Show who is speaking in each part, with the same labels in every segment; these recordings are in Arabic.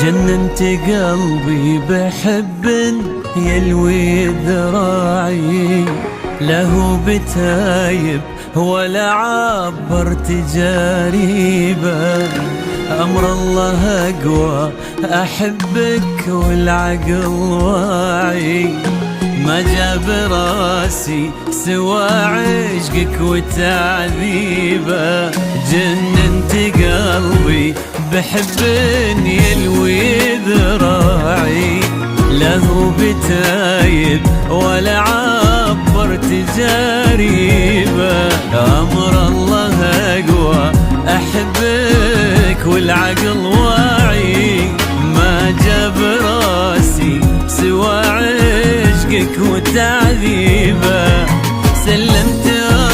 Speaker 1: جننت قلبي بحب يلوي ذراعي، له بتايب ولا عبرت جريبه. أمر الله أقوى أحبك والعقل واعي، ما جاب راسي سوى عشقك وتعذيبه. جننت قلبي بحب يلوي ذراعي، له بتايب ولا عبرت جريبه. أمر الله أقوى أحبك والعقل واعي، ما جاب راسي سوى عشقك وتعذيبه. سلمت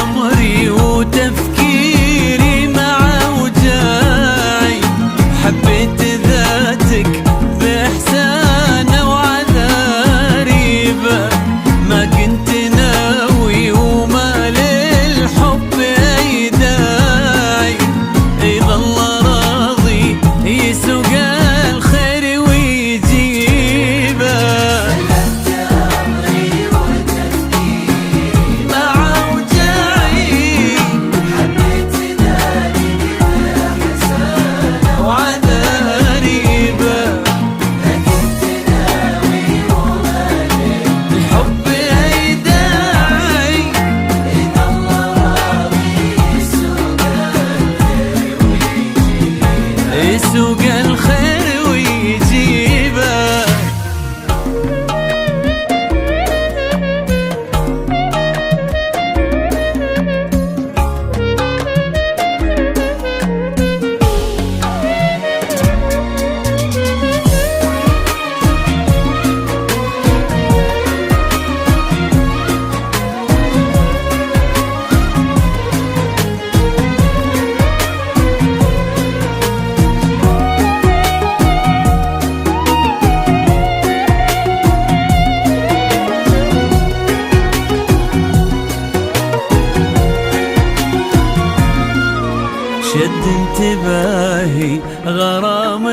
Speaker 1: أمري وتفكيري مع وجاعي، حبيت ذاتك بإحسان وعذاريبه. ما كنت ناوي وما للحب أي داعي، يظل راضي يسوق الخير ويجيبه.
Speaker 2: سلمت أمري وتفكيري
Speaker 1: مع وجاعي،
Speaker 2: حبيت ذاتك بإحسان
Speaker 1: وعذاريبه.
Speaker 2: ما كنت ناوي وما
Speaker 1: الحب أي داعي،
Speaker 2: يظل راضي يسوق الخير ويجيبه.
Speaker 1: يسوق الخير ويجيبه. شد انتباهي غرام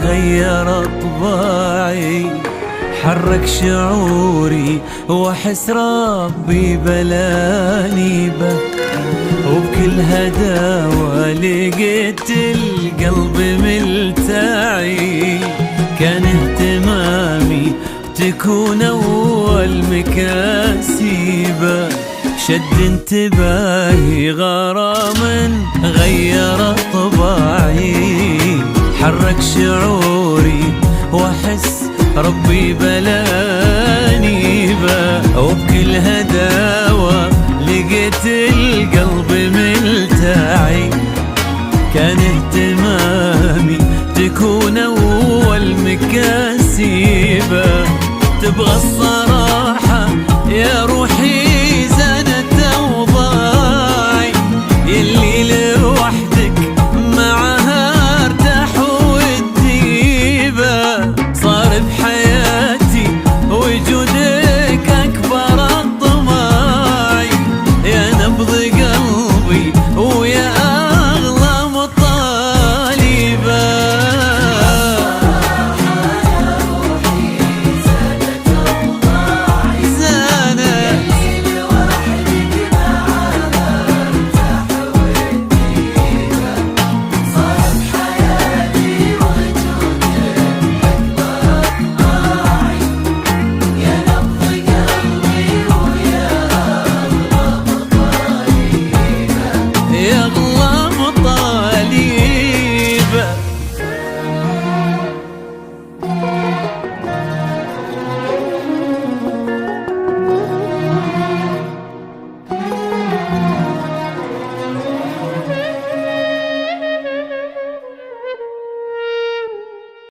Speaker 1: غير طباعي، حرك شعوري واحس ربي بلاني به. وبكل هداوة لقيت القلب ملتعي، كان اهتمامي تكون أول مكاسبه. شد انتباهي غرام غير طباعي، حرك شعوري واحس ربي بلاني به. وبكل هداوة لقيت القلب ملتعي، كان اهتمامي تكون أول مكاسبه. تبغى الصراحة يا